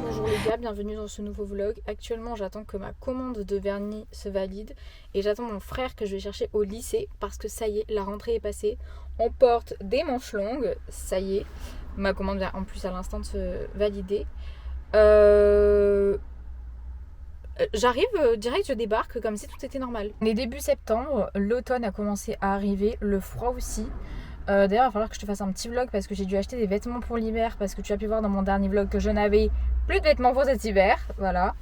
Bonjour les gars, bienvenue dans ce nouveau vlog. Actuellement j'attends que ma commande de vernis se valide et j'attends mon frère que je vais chercher au lycée parce que ça y est, la rentrée est passée. On porte des manches longues, ça y est. Ma commande vient en plus à l'instant de se valider. J'arrive direct, je débarque comme si tout était normal. On est début septembre, l'automne a commencé à arriver, le froid aussi. D'ailleurs, il va falloir que je te fasse un petit vlog parce que j'ai dû acheter des vêtements pour l'hiver parce que tu as pu voir dans mon dernier vlog que je n'avais plus de vêtements pour cet hiver. Voilà.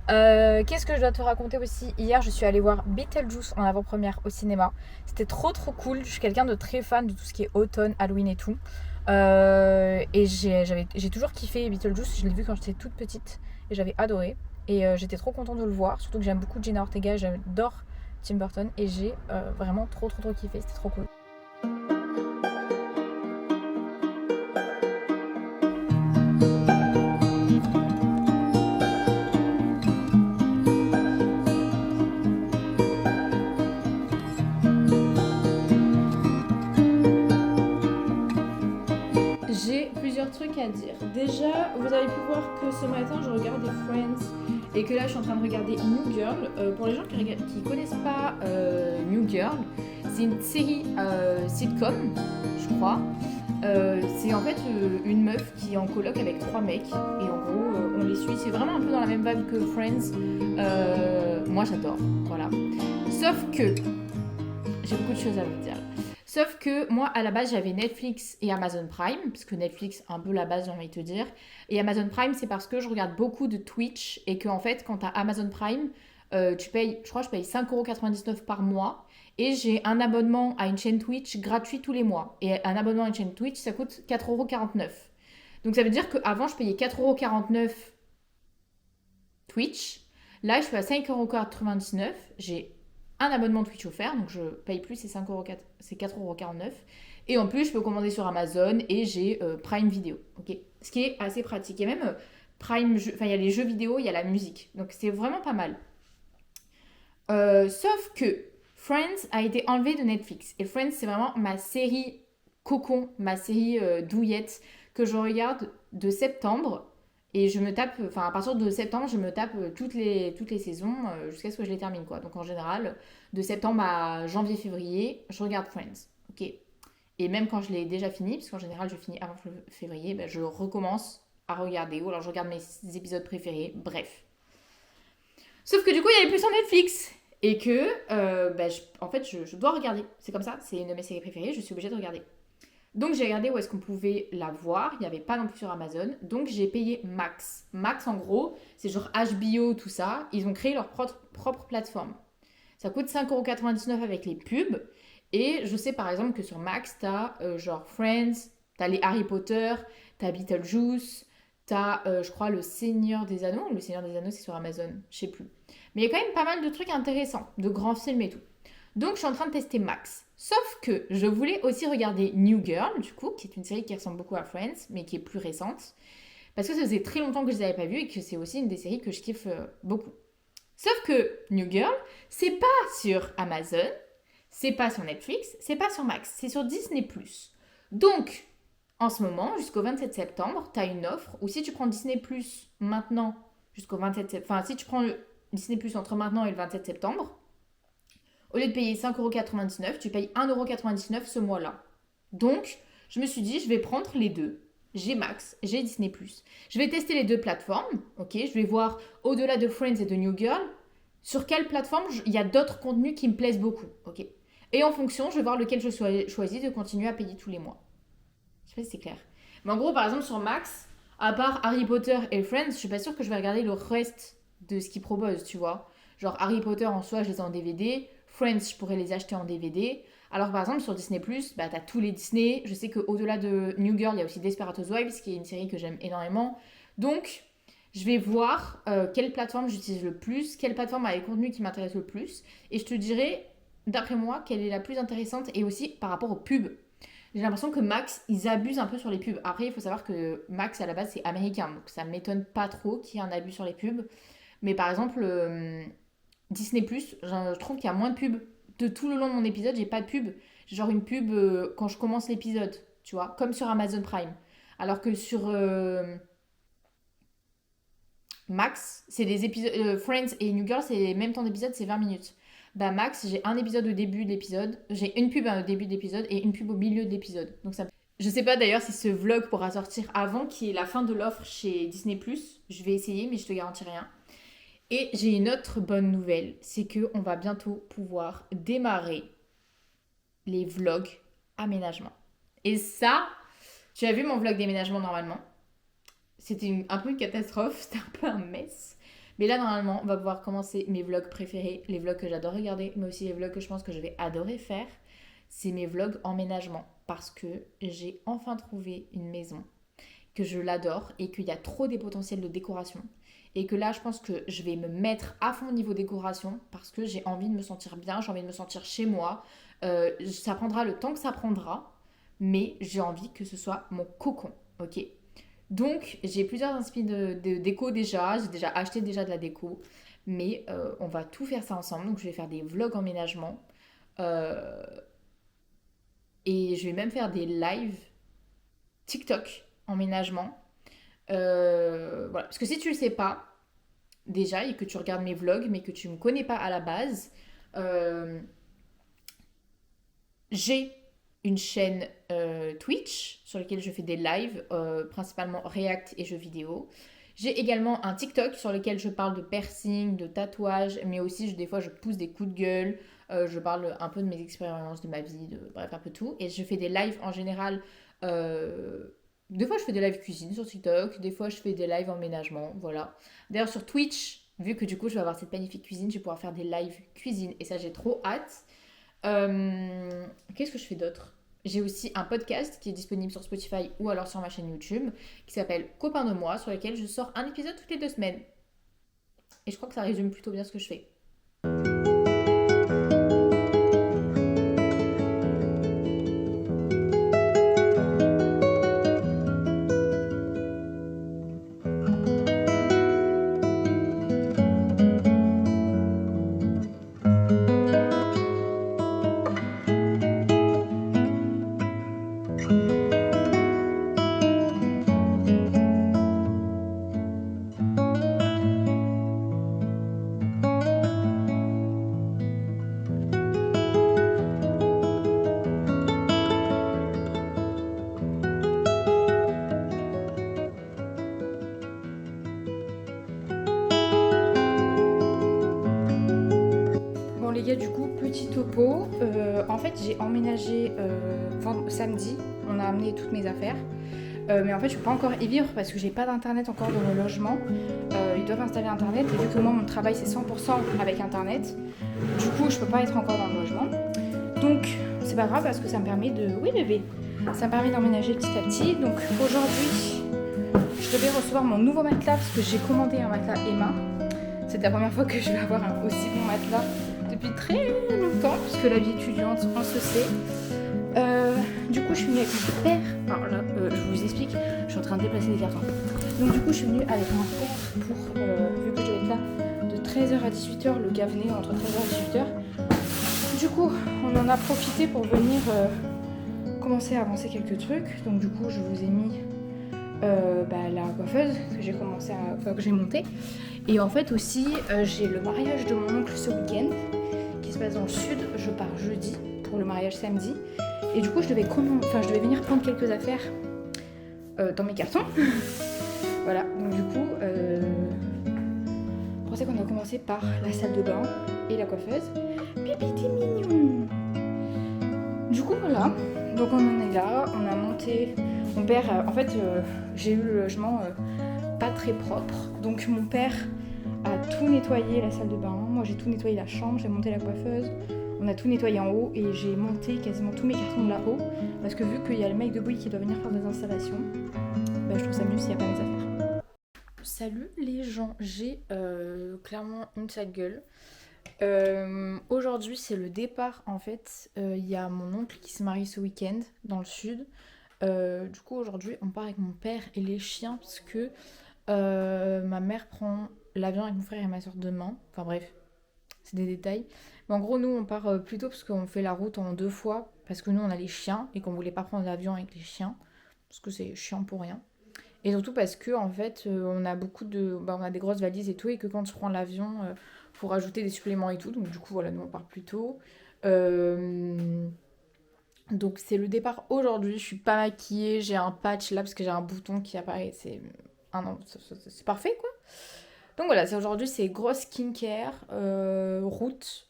Qu'est-ce que je dois te raconter aussi? Hier, je suis allée voir Beetlejuice en avant-première au cinéma. C'était trop cool. Je suis quelqu'un de très fan de tout ce qui est automne, Halloween et tout. Et j'ai toujours kiffé Beetlejuice. Je l'ai vu quand j'étais toute petite et j'avais adoré. Et j'étais trop contente de le voir. Surtout que j'aime beaucoup Jenna Ortega, j'adore Tim Burton. Et j'ai vraiment trop kiffé. C'était trop cool. J'ai plusieurs trucs à dire. Déjà, vous avez pu voir que ce matin, je regardais Friends et que là, je suis en train de regarder New Girl. Pour les gens qui connaissent pas New Girl, c'est une série sitcom, je crois. C'est en fait une meuf qui est en coloc avec 3 mecs et en gros, on les suit. C'est vraiment un peu dans la même vibe que Friends. Moi, j'adore. Voilà. Sauf que j'ai beaucoup de choses à vous dire. Sauf que moi, à la base, j'avais Netflix et Amazon Prime, parce que Netflix, un peu la base, j'ai envie de te dire. Et Amazon Prime, c'est parce que je regarde beaucoup de Twitch et qu'en fait, quand tu as Amazon Prime, tu payes, je crois que je paye 5,99€ par mois. Et j'ai un abonnement à une chaîne Twitch gratuit tous les mois. Et un abonnement à une chaîne Twitch, ça coûte 4,49€. Donc ça veut dire qu'avant, je payais 4,49€ Twitch. Là, je suis à 5,99€. J'ai un abonnement Twitch offert, donc je paye plus, c'est 4,49€. Et en plus, je peux commander sur Amazon et j'ai Prime Video, ok. Ce qui est assez pratique. Et même Prime, enfin il y a les jeux vidéo, il y a la musique, donc c'est vraiment pas mal. Sauf que Friends a été enlevé de Netflix. Et Friends, c'est vraiment ma série cocon, ma série douillette que je regarde de septembre. Et je me tape, enfin à partir de septembre, je me tape toutes les saisons jusqu'à ce que je les termine quoi. Donc en général, de septembre à janvier-février, je regarde Friends. Ok. Et même quand je l'ai déjà fini, parce qu'en général je finis avant février, ben, je recommence à regarder. Ou alors je regarde mes épisodes préférés. Bref. Sauf que du coup, il n'y avait plus sur Netflix. Et que, en fait, je dois regarder. C'est comme ça, c'est une de mes séries préférées, je suis obligée de regarder. Donc j'ai regardé où est-ce qu'on pouvait la voir. Il n'y avait pas non plus sur Amazon. Donc j'ai payé Max. Max, en gros, c'est genre HBO, tout ça. Ils ont créé leur propre plateforme. Ça coûte 5,99€ avec les pubs. Et je sais par exemple que sur Max, t'as genre Friends, t'as les Harry Potter, t'as Beetlejuice, t'as, je crois, le Seigneur des Anneaux. Le Seigneur des Anneaux, c'est sur Amazon, je sais plus. Mais il y a quand même pas mal de trucs intéressants, de grands films et tout. Donc je suis en train de tester Max. Sauf que je voulais aussi regarder New Girl, du coup, qui est une série qui ressemble beaucoup à Friends, mais qui est plus récente. Parce que ça faisait très longtemps que je ne les avais pas vues et que c'est aussi une des séries que je kiffe beaucoup. Sauf que New Girl, c'est pas sur Amazon, c'est pas sur Netflix, c'est pas sur Max, c'est sur Disney+. Donc, en ce moment, jusqu'au 27 septembre, tu as une offre où si tu prends Disney+, maintenant, jusqu'au 27 septembre, enfin, si tu prends le Disney+, entre maintenant et le 27 septembre, au lieu de payer 5,99€, tu payes 1,99€ ce mois-là. Donc, je me suis dit, je vais prendre les deux. J'ai Max, j'ai Disney+. Je vais tester les deux plateformes, ok. Je vais voir, au-delà de Friends et de New Girl, sur quelle plateforme il y a d'autres contenus qui me plaisent beaucoup, ok. Et en fonction, je vais voir lequel je choisis de continuer à payer tous les mois. Je sais pas si c'est clair. Mais en gros, par exemple, sur Max, à part Harry Potter et Friends, je suis pas sûre que je vais regarder le reste de ce qu'ils proposent, tu vois. Genre Harry Potter en soi, je les ai en DVD. Friends, je pourrais les acheter en DVD. Alors par exemple sur Disney+, bah t'as tous les Disney. Je sais qu'au-delà de New Girl, il y a aussi Desperate Wives, qui est une série que j'aime énormément. Donc je vais voir quelle plateforme j'utilise le plus, quelle plateforme a les contenus qui m'intéressent le plus. Et je te dirai, d'après moi, quelle est la plus intéressante et aussi par rapport aux pubs. J'ai l'impression que Max, ils abusent un peu sur les pubs. Après, il faut savoir que Max, à la base, c'est américain. Donc ça m'étonne pas trop qu'il y ait un abus sur les pubs. Mais par exemple, Disney+, je trouve qu'il y a moins de pubs. De tout le long de mon épisode, j'ai pas de pub. J'ai genre une pub quand je commence l'épisode, tu vois, comme sur Amazon Prime. Alors que sur Max, c'est des épisodes. Friends et New Girl, c'est les mêmes temps d'épisode, c'est 20 minutes. Bah, Max, j'ai un épisode au début de l'épisode, j'ai une pub au début de l'épisode et une pub au milieu de l'épisode. Donc ça. Je sais pas d'ailleurs si ce vlog pourra sortir avant, qui est la fin de l'offre chez Disney+. Je vais essayer, mais je te garantis rien. Et j'ai une autre bonne nouvelle, c'est que on va bientôt pouvoir démarrer les vlogs aménagement. Et ça, tu as vu mon vlog déménagement normalement. C'était un peu une catastrophe, c'était un peu un mess. Mais là, normalement, on va pouvoir commencer mes vlogs préférés, les vlogs que j'adore regarder, mais aussi les vlogs que je pense que je vais adorer faire. C'est mes vlogs emménagement. Parce que j'ai enfin trouvé une maison, que je l'adore et qu'il y a trop des potentiels de décoration. Et que là, je pense que je vais me mettre à fond au niveau décoration parce que j'ai envie de me sentir bien, j'ai envie de me sentir chez moi. Ça prendra le temps que ça prendra, mais j'ai envie que ce soit mon cocon, ok. Donc, j'ai plusieurs inspi de déco déjà. J'ai déjà acheté déjà de la déco. Mais on va tout faire ça ensemble. Donc, je vais faire des vlogs emménagement. Euh, et je vais même faire des lives TikTok emménagement. Voilà. Parce que si tu le sais pas, déjà, et que tu regardes mes vlogs, mais que tu me connais pas à la base, euh, j'ai une chaîne Twitch sur laquelle je fais des lives, principalement React et jeux vidéo. J'ai également un TikTok sur lequel je parle de piercing, de tatouage, mais aussi des fois je pousse des coups de gueule, je parle un peu de mes expériences, de ma vie, bref un peu tout. Et je fais des lives en général. euh, des fois je fais des lives cuisine sur TikTok, des fois je fais des lives emménagement, voilà. D'ailleurs sur Twitch, vu que du coup je vais avoir cette magnifique cuisine, je vais pouvoir faire des lives cuisine et ça j'ai trop hâte. Qu'est-ce que je fais d'autre? J'ai aussi un podcast qui est disponible sur Spotify ou alors sur ma chaîne YouTube qui s'appelle Copain de moi, sur lequel je sors un épisode toutes les 2 semaines. Et je crois que ça résume plutôt bien ce que je fais. Bon les gars, du coup, petit topo. En fait, j'ai emménagé samedi. On a amené toutes mes affaires. Mais en fait, je peux pas encore y vivre parce que j'ai pas d'internet encore dans le logement. Ils doivent installer internet et vu que moi mon travail c'est 100% avec internet, du coup je peux pas être encore dans le logement. Donc c'est pas grave parce que ça me permet de. Oui bébé. Ça me permet d'emménager petit à petit. Donc aujourd'hui, je devais recevoir mon nouveau matelas parce que j'ai commandé un matelas Emma. C'est la première fois que je vais avoir un aussi bon matelas depuis très longtemps, puisque la vie étudiante, on se sait. Du coup, je suis venue avec mon père. Alors là, je vous explique, je suis en train de déplacer des cartons. Donc, du coup, je suis venue avec mon père pour, vu que je vais être là de 13h à 18h, le gars venait entre 13h et 18h. Du coup, on en a profité pour venir commencer à avancer quelques trucs. Donc, du coup, je vous ai mis la coiffeuse que j'ai commencé à. Enfin, que j'ai montée. Et en fait, aussi, j'ai le mariage de mon oncle ce week-end qui se passe dans le sud. Je pars jeudi pour le mariage samedi. Et du coup, je devais venir prendre quelques affaires dans mes cartons. Voilà, donc du coup, je pensais qu'on a commencé par la salle de bain et la coiffeuse. Pipi, t'es mignon. Du coup, voilà, donc on en est là, on a monté. Mon père, j'ai eu le logement pas très propre. Donc mon père a tout nettoyé la salle de bain. Moi, j'ai tout nettoyé la chambre, j'ai monté la coiffeuse. On a tout nettoyé en haut et j'ai monté quasiment tous mes cartons de là-haut. Parce que vu qu'il y a le mec de bruit qui doit venir faire des installations, je trouve ça mieux s'il n'y a pas mes affaires. Salut les gens, j'ai clairement une sale gueule. Aujourd'hui, c'est le départ en fait. Il y a mon oncle qui se marie ce week-end dans le sud. Du coup, aujourd'hui, on part avec mon père et les chiens parce que ma mère prend l'avion avec mon frère et ma soeur demain. Enfin bref, c'est des détails. Mais en gros, nous, on part plus tôt parce qu'on fait la route en 2 fois. Parce que nous, on a les chiens et qu'on voulait pas prendre l'avion avec les chiens. parce que c'est chiant pour rien. Et surtout parce que en fait, on a on a des grosses valises et tout, et que quand je prends l'avion, faut rajouter des suppléments et tout. Donc du coup, voilà, nous on part plus tôt. Euh, donc c'est le départ aujourd'hui. Je suis pas maquillée, j'ai un patch là parce que j'ai un bouton qui apparaît. C'est parfait quoi. Donc voilà, c'est aujourd'hui, c'est grosse skincare, route.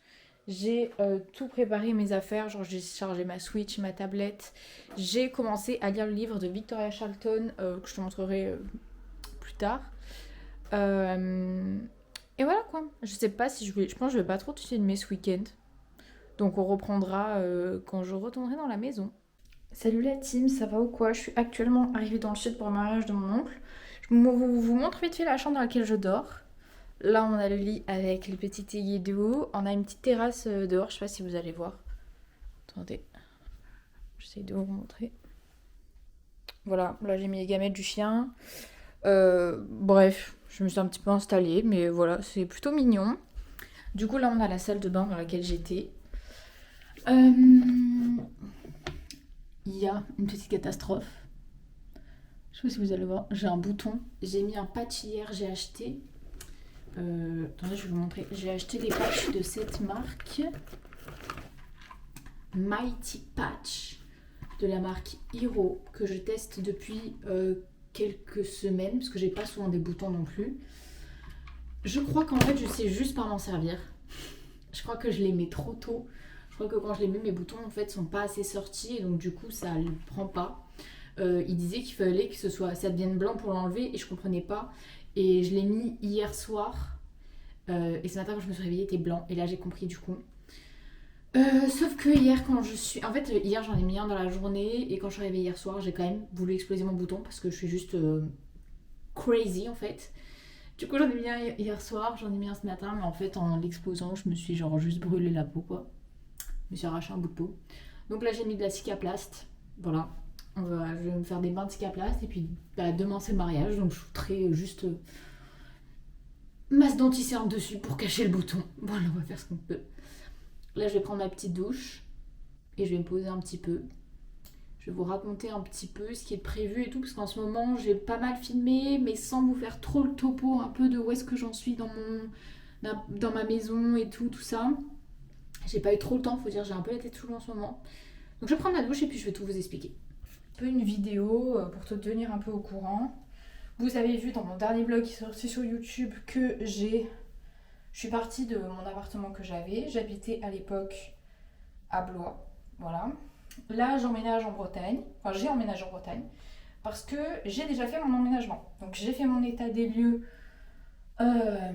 J'ai tout préparé mes affaires, genre j'ai chargé ma Switch, ma tablette. J'ai commencé à lire le livre de Victoria Charlton que je te montrerai plus tard. Euh, et voilà quoi. Je sais pas si je pense que je vais pas trop te filmer ce week-end. Donc on reprendra quand je retournerai dans la maison. Salut la team, ça va ou quoi? Je suis actuellement arrivée dans le sud pour le mariage de mon oncle. Je vous montre vite fait la chambre dans laquelle je dors. Là, on a le lit avec les petits aiguilles d'eau. On a une petite terrasse dehors, je sais pas si vous allez voir. Attendez, j'essaie de vous montrer. Voilà, là j'ai mis les gamètes du chien. Bref, je me suis un petit peu installée, mais voilà, c'est plutôt mignon. Du coup, là, on a la salle de bain dans laquelle j'étais. Il y a une petite catastrophe. Je sais pas si vous allez voir, j'ai un bouton. J'ai mis un patch hier, j'ai acheté. Attendez, je vais vous montrer. J'ai acheté des patchs de cette marque. Mighty Patch. De la marque Hero. Que je teste depuis quelques semaines. Parce que j'ai pas souvent des boutons non plus. Je crois qu'en fait, je sais juste pas m'en servir. Je crois que je les mets trop tôt. Je crois que quand je les mets, mes boutons en fait sont pas assez sortis. Et donc du coup, ça ne prend pas. Il disait qu'il fallait que ça devienne blanc pour l'enlever. Et je comprenais pas. Et je l'ai mis hier soir. Et ce matin, quand je me suis réveillée, il était blanc. Et là, j'ai compris du coup. Sauf que hier, quand je suis. En fait, hier, j'en ai mis un dans la journée. Et quand je suis réveillée hier soir, j'ai quand même voulu exploser mon bouton. Parce que je suis juste crazy en fait. Du coup, j'en ai mis un hier soir, j'en ai mis un ce matin. Mais en fait, en l'explosant, je me suis genre juste brûlé la peau quoi. Je me suis arraché un bout de peau. Donc là, j'ai mis de la cicaplaste. Voilà. Je vais me faire des bains de cicaplaste. Et puis, demain, c'est le mariage. Donc, je foutrai juste masse d'anti-cerne dessus pour cacher le bouton. Voilà, on va faire ce qu'on peut. Là, je vais prendre ma petite douche et je vais me poser un petit peu. Je vais vous raconter un petit peu ce qui est prévu et tout, parce qu'en ce moment, j'ai pas mal filmé, mais sans vous faire trop le topo, un peu de où est-ce que j'en suis dans ma maison et tout ça. J'ai pas eu trop le temps, faut dire, j'ai un peu la tête sous l'eau en ce moment. Donc je vais prendre ma douche et puis je vais tout vous expliquer. Un peu une vidéo pour te tenir un peu au courant. Vous avez vu dans mon dernier vlog qui est sorti sur YouTube que je suis partie de mon appartement que j'avais. J'habitais à l'époque à Blois. Voilà. Là, j'emménage en Bretagne. Enfin, j'ai emménagé en Bretagne. Parce que j'ai déjà fait mon emménagement. Donc, j'ai fait mon état des lieux. Le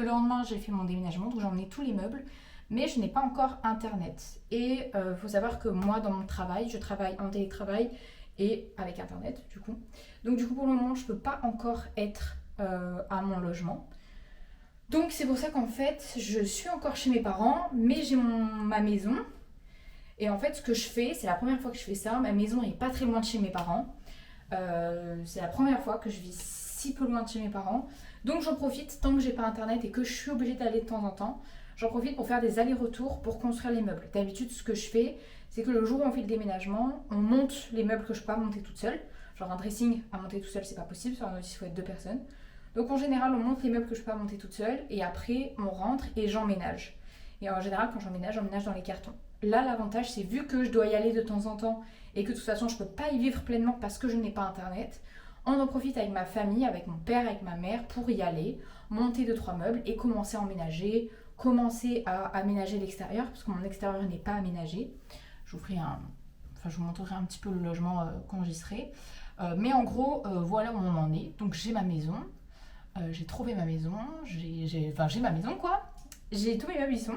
lendemain, j'ai fait mon déménagement. Donc, j'ai emmené tous les meubles. Mais je n'ai pas encore Internet. Et il faut savoir que moi, dans mon travail, je travaille en télétravail et avec Internet, du coup. Donc, du coup, pour le moment, je ne peux pas encore être à mon logement. Donc c'est pour ça qu'en fait, je suis encore chez mes parents, mais j'ai ma maison. Et en fait, ce que je fais, c'est la première fois que je fais ça. Ma maison est pas très loin de chez mes parents. C'est la première fois que je vis si peu loin de chez mes parents. Donc j'en profite, tant que j'ai pas internet et que je suis obligée d'aller de temps en temps, j'en profite pour faire des allers-retours pour construire les meubles. D'habitude, ce que je fais, c'est que le jour où on fait le déménagement, on monte les meubles que je peux pas monter toute seule. Genre un dressing à monter tout seul, c'est pas possible. Sur un notice, il faut être 2 personnes. Donc en général, on monte les meubles que je peux pas monter toute seule et après, on rentre et j'emménage. Et en général, quand j'emménage dans les cartons. Là, l'avantage, c'est vu que je dois y aller de temps en temps et que de toute façon, je peux pas y vivre pleinement parce que je n'ai pas internet, on en profite avec ma famille, avec mon père, avec ma mère pour y aller, monter 2-3 meubles et commencer à emménager, commencer à aménager l'extérieur parce que mon extérieur n'est pas aménagé. Je vous montrerai un petit peu le logement quand j'y serai. Mais en gros, voilà où on en est. Donc j'ai ma maison. J'ai trouvé ma maison, j'ai ma maison quoi. J'ai tous mes meubles y sont,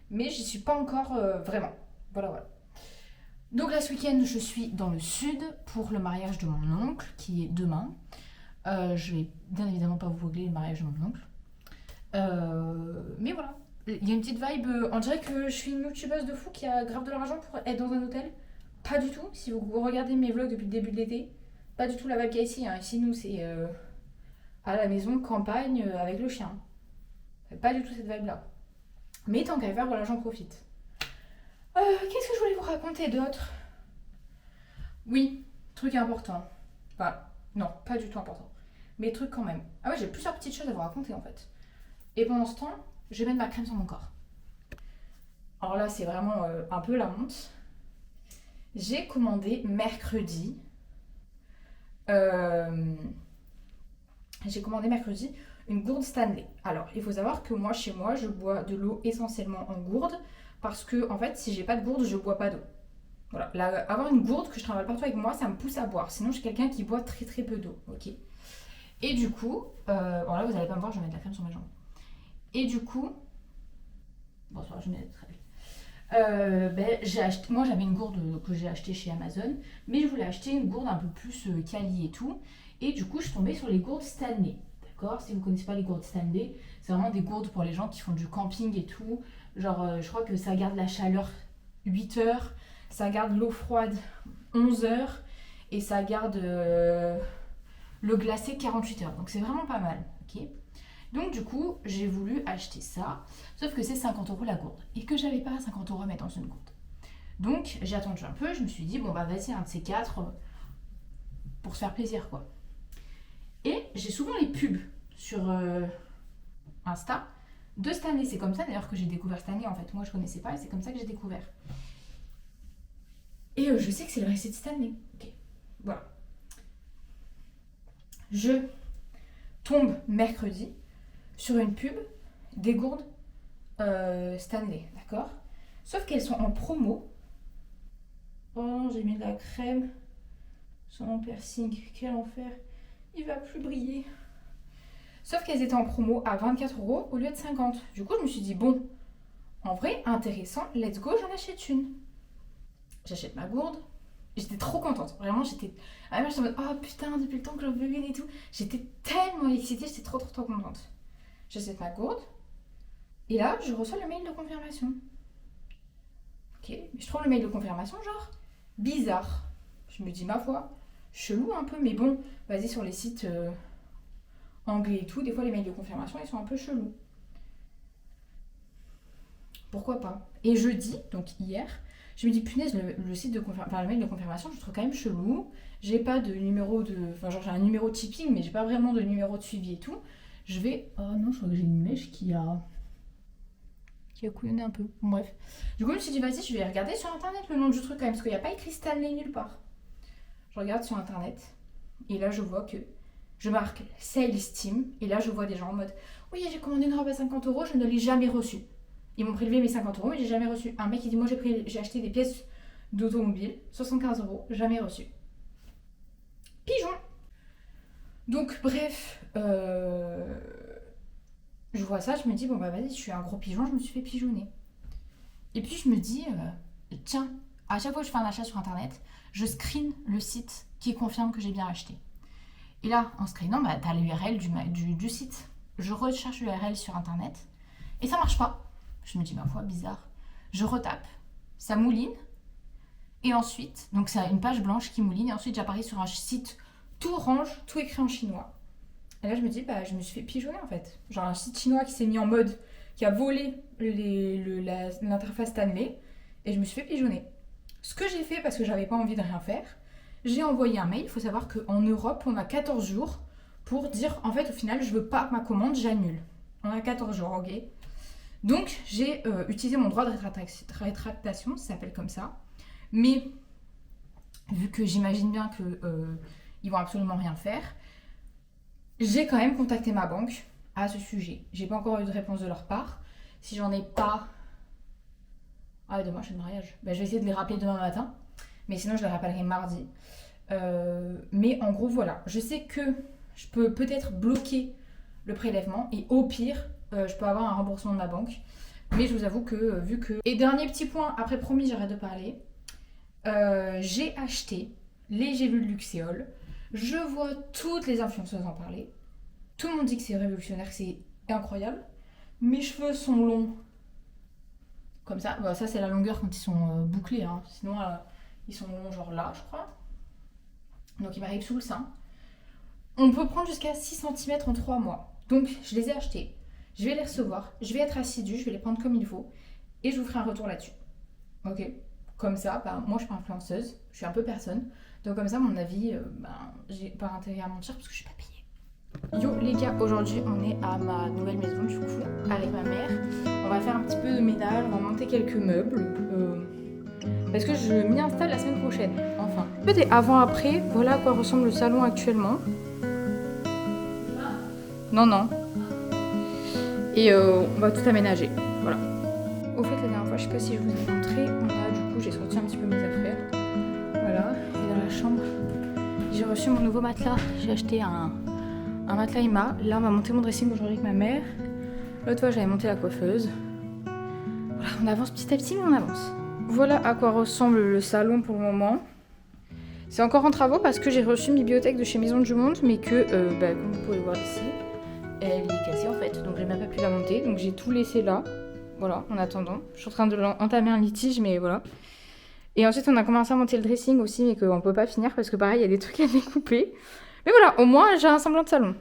mais j'y suis pas encore vraiment. Voilà. Donc là ce week-end je suis dans le sud pour le mariage de mon oncle qui est demain. Je vais bien évidemment pas vous vlogger le mariage de mon oncle. Mais voilà. Il y a une petite vibe, on dirait que je suis une youtubeuse de fou qui a grave de l'argent pour être dans un hôtel. Pas du tout, si vous regardez mes vlogs depuis le début de l'été, pas du tout la vibe qu'il y a ici. Ici nous c'est à la maison, campagne, avec le chien. Pas du tout cette vibe-là. Mais tant qu'à faire, voilà, j'en profite. Qu'est-ce que je voulais vous raconter d'autre? Oui, truc important. Enfin, non, pas du tout important. Mais truc quand même. Ah ouais, j'ai plusieurs petites choses à vous raconter en fait. Et pendant ce temps, je vais mettre ma crème sur mon corps. Alors là, c'est vraiment un peu la honte. J'ai commandé mercredi. euh, j'ai commandé mercredi une gourde Stanley. Alors, il faut savoir que moi, chez moi, je bois de l'eau essentiellement en gourde parce que, en fait, si j'ai pas de gourde, je bois pas d'eau. Voilà, avoir une gourde que je travaille partout avec moi, ça me pousse à boire. Sinon, je suis quelqu'un qui boit très très peu d'eau, ok. Et du coup, bon là, vous allez pas me voir, je vais mettre la crème sur mes jambes. Et du coup, bon, ça va, je mets très bien. J'ai acheté, moi j'avais une gourde que j'ai achetée chez Amazon, mais je voulais acheter une gourde un peu plus quali et tout. Et du coup, je suis tombée sur les gourdes Stanley. D'accord. Si vous ne connaissez pas les gourdes Stanley, c'est vraiment des gourdes pour les gens qui font du camping et tout. Genre, je crois que ça garde la chaleur 8 heures, ça garde l'eau froide 11 heures, et ça garde le glacé 48 heures. Donc c'est vraiment pas mal. Ok. Donc du coup, j'ai voulu acheter ça, sauf que c'est 50 € la gourde et que j'avais pas 50 € à mettre dans une gourde. Donc j'ai attendu un peu, je me suis dit bon bah vas-y un de ces quatre pour se faire plaisir quoi. Et j'ai souvent les pubs sur Insta de Stanley, c'est comme ça d'ailleurs que j'ai découvert Stanley en fait. Moi je connaissais pas et c'est comme ça que j'ai découvert. Et je sais que c'est le vrai site Stanley. Ok, voilà. Je tombe mercredi sur une pub des gourdes Stanley, d'accord. Sauf qu'elles sont en promo. Oh, j'ai mis de la crème sur mon piercing. Quel enfer. Il va plus briller. Sauf qu'elles étaient en promo à 24 € au lieu de 50. Du coup, je me suis dit, bon, en vrai, intéressant, let's go, j'en achète une. J'achète ma gourde. J'étais trop contente. Vraiment, j'étais. Ah, moi, j'étais en mode, oh putain, depuis le temps que j'en veux une et tout. J'étais tellement excitée, j'étais trop, trop, trop contente. J'achète ma gourde. Et là, je reçois le mail de confirmation. Ok, mais je trouve le mail de confirmation, genre, bizarre. Je me dis, ma foi, chelou un peu, mais bon, vas-y sur les sites anglais et tout, des fois les mails de confirmation, ils sont un peu chelous. Pourquoi pas. Et jeudi, donc hier, je me dis, punaise, le site de enfin, le mail de confirmation, je le trouve quand même chelou. J'ai pas de numéro de. Enfin, genre, j'ai un numéro de shipping, mais j'ai pas vraiment de numéro de suivi et tout. Je vais. Oh non, je crois que j'ai une mèche qui a couillonné un peu. Bon, bref. Du coup, je me suis dit, vas-y, je vais regarder sur internet le nom du truc quand même, parce qu'il n'y a pas écrit Stanley nulle part. Je regarde sur internet, et là, je vois que je marque Sales Team, et là, je vois des gens en mode, oui, j'ai commandé une robe à 50 €, je ne l'ai jamais reçue. Ils m'ont prélevé mes 50 €, mais j'ai jamais reçu. Un mec qui dit, moi, j'ai acheté des pièces d'automobile, 75 €, jamais reçu. Pigeon. Donc, bref, je vois ça, je me dis, bon, bah, vas-y, je suis un gros pigeon, je me suis fait pigeonner. Et puis je me dis, tiens, à chaque fois que je fais un achat sur internet, je screen le site qui confirme que j'ai bien acheté. Et là, en screenant, bah, t'as l'URL du site. Je recherche l'URL sur internet et ça marche pas. Je me dis, ma foi, bizarre. Je retape, ça mouline. Et ensuite, donc c'est une page blanche qui mouline. Et ensuite, j'apparais sur un site tout orange, tout écrit en chinois. Et là, je me dis, bah, je me suis fait pigeonner en fait. Genre un site chinois qui s'est mis en mode, qui a volé l'interface Stanley, et je me suis fait pigeonner. Ce que j'ai fait, parce que j'avais pas envie de rien faire, j'ai envoyé un mail. Il faut savoir qu'en Europe, on a 14 jours pour dire, en fait, au final, je veux pas ma commande, j'annule. On a 14 jours, ok. Donc, j'ai utilisé mon droit de rétractation, ça s'appelle comme ça. Mais, vu que j'imagine bien qu'ils vont absolument rien faire, j'ai quand même contacté ma banque à ce sujet. J'ai pas encore eu de réponse de leur part. Si j'en ai pas. Ah, demain, je suis de mariage. Bah, je vais essayer de les rappeler demain matin. Mais sinon, je les rappellerai mardi. Mais en gros, voilà. Je sais que je peux peut-être bloquer le prélèvement. Et au pire, je peux avoir un remboursement de ma banque. Mais je vous avoue que, vu que. Et dernier petit point, après promis, j'arrête de parler. J'ai acheté les gélules Luxéol. Je vois toutes les influenceuses en parler. Tout le monde dit que c'est révolutionnaire, que c'est incroyable. Mes cheveux sont longs. Comme ça. Bah, ça, c'est la longueur quand ils sont bouclés. Hein. Sinon, ils sont longs genre là, je crois. Donc, ils m'arrivent sous le sein. On peut prendre jusqu'à 6 cm en 3 mois. Donc, je les ai achetés. Je vais les recevoir. Je vais être assidue. Je vais les prendre comme il faut. Et je vous ferai un retour là-dessus. Ok. Comme ça, bah, moi, je suis pas influenceuse. Je suis un peu personne. Donc comme ça, mon avis, j'ai pas intérêt à mentir parce que je suis pas payée. Yo les gars, aujourd'hui on est à ma nouvelle maison du coup, avec ma mère. On va faire un petit peu de ménage, on va monter quelques meubles. Parce que je m'y installe la semaine prochaine, enfin. Peut-être avant-après, voilà à quoi ressemble le salon actuellement. Non. Et on va tout aménager, voilà. Au fait, la dernière fois, je sais pas si je vous ai montré, du coup, j'ai sorti un petit peu mes affaires. Voilà, et dans la chambre, j'ai reçu mon nouveau matelas. J'ai acheté un matelas Emma. Là, on va monter mon dressing aujourd'hui avec ma mère. L'autre fois, j'avais monté la coiffeuse. Voilà, on avance petit à petit, mais on avance. Voilà à quoi ressemble le salon pour le moment. C'est encore en travaux parce que j'ai reçu une bibliothèque de chez Maison du Monde, mais que, comme vous pouvez le voir ici, elle est cassée en fait, donc j'ai même pas pu la monter. Donc j'ai tout laissé là, voilà, en attendant. Je suis en train de entamer un litige, mais voilà. Et ensuite, on a commencé à monter le dressing aussi, mais qu'on peut pas finir parce que pareil, il y a des trucs à découper. Mais voilà, au moins, j'ai un semblant de salon.